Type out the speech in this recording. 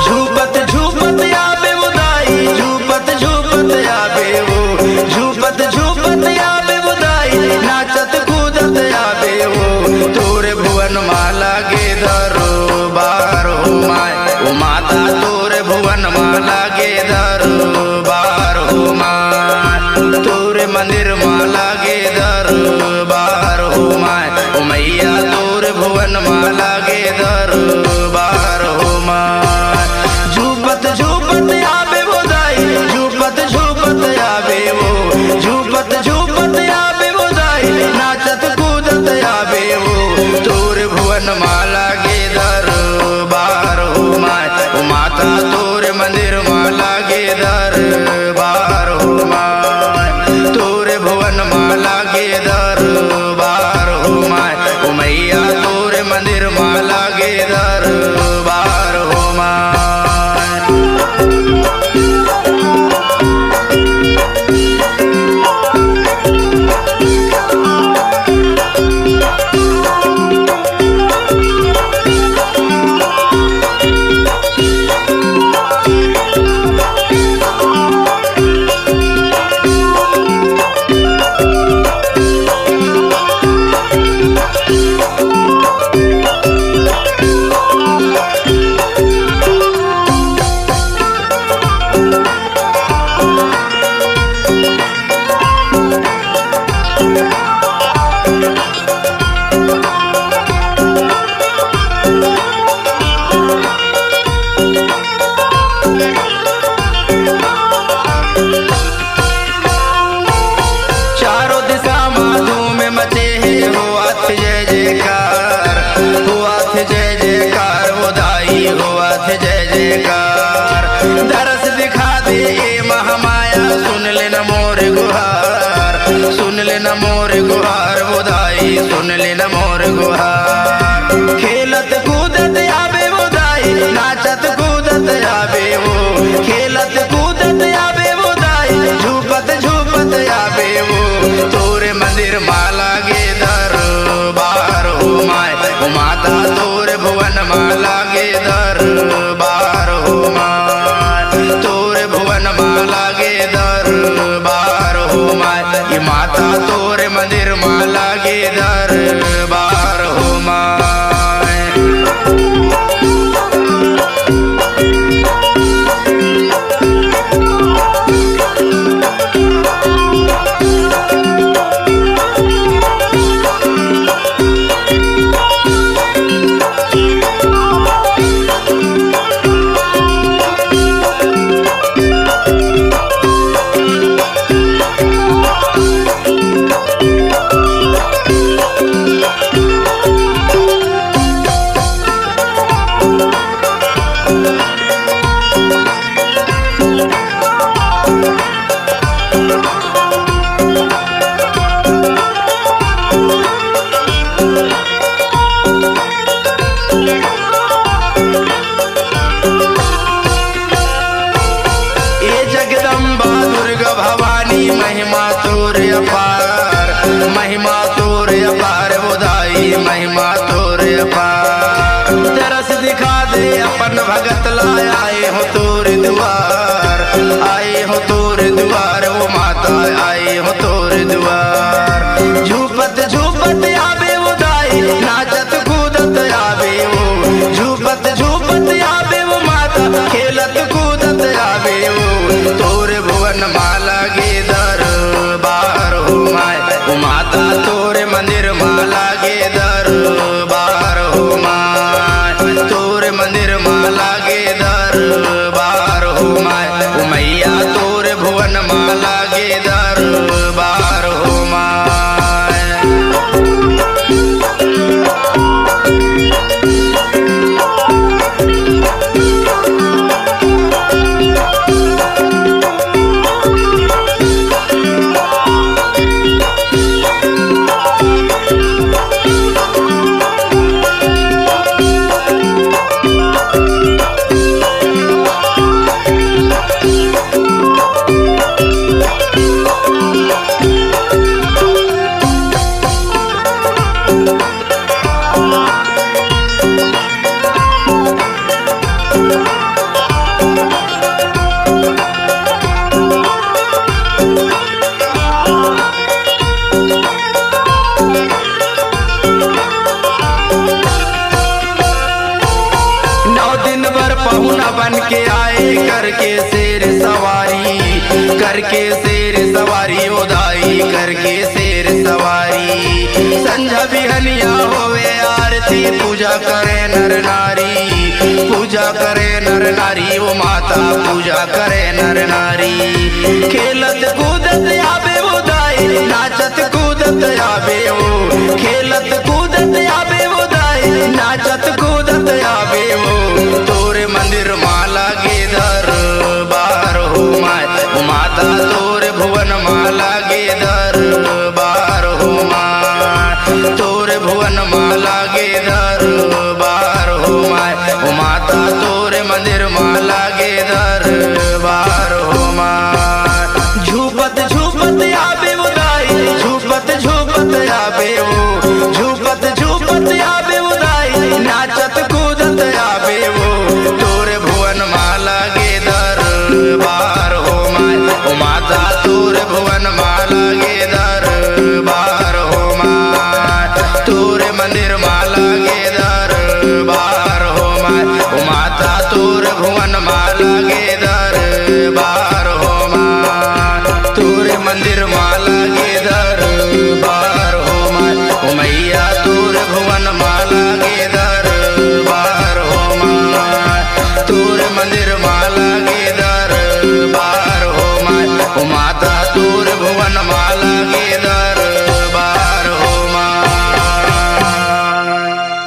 झूपत झूपत आवे उदाई, झूपत झूपत आवे वो, झूपत झूपत आवे उदाई, नाचत कूदत आवे वो। तोरे भुवन माला गे दरबार हो माय, ओ माता तोरे भुवन माला गे दरबार हो माय, तोरे मंदिर माला गे दरबार हो माय, ओ मैया तोरे भुवन माला गे दरबार हो माय। झूपत झूपत आवे वो दाई, झूपत झूपत आवे वो, झूपत झूपत आवे वो दाई, नाचत कूदत आवे वो। तोरे भुवन माला गे दरबार हो माय, ओ माता तोरे मंदिर माला गे दरबार हो माय, तोरे भुवन माला गे दरबार हो माय, ओ मैया तोरे मंदिर माला गे दरबार हो माय। चारों दिशा माधु में मचे है हुआथ जय जयकार, हुआथ जय जयकार, वो दाई हुआथ जय जयकार। दरस दिखा दे ए महामाया, सुन ले न मोर गुहार, सुन ले न मोर गुहार, वो दाई सुन ले न मोर गुहार। खेलत कूदत आवे वो दाई, नाचत कूदत आवे वो, खेलत कूदत आवे वो दाई, झूपत झूपत आवे वो। तोरे मंदिर माला गे दरबार हो माय, ओ माता तोरे भुवन माला गे दरबार हो माय, तोरे भुवन माला गे दरबार हो माय, ये माता तोरे मंदिर माला गे दरबार हो माय। जगदम्बा दुर्गा भवानी महिमा तोरे अपार, महिमा तोरे अपार, वो दाई महिमा तोरे अपार। तरस दिखा दे अपन भगत लाए, आए हो तोरे द्वार, आए हो तोरे द्वार, वो माता आए हो तोरे द्वार। झूपत झूपत आवे वो दाई, नाचत कूदत आवे वो, झूपत झूपत आवे वो माता, खेलत कूदत आवे वो। तोरे भुवन माला गे दरबार हो माय, ओ माता तोरे मंदिर माला गे दरबार हो माय, तोरे मंदिर माला गे दरबार करके शेर सवारी उदाई करके शेर सवारी। संझा बिहनिया होवे आरती पूजा करे नर नारी, पूजा करे नर नारी वो माता पूजा करे नर नारी। खेलत कूदत आवे उदाई नाचत कूदत आवे वो, खेलत कूदत आवे उदाई नाचत कूदत आवे वो। तोरे मंदिर माला गे दरबार हो माय माता तोरे भुवन माला गे दरबार हो माय, तोरे भुवन माला गे दरबार हो माय माता तोरे मंदिर माला गे दरबार हो माय। झूपत झूपत आवे उदाई झूपत झूपत आवे वो, झूपत झूपत आवे उदाई नाचत कूदत आवे वो। तोरे भुवन माला गे दरबार हो माय माता तोरे भुवन माला गे दरबार हो माय, तोरे मंदिर माला गे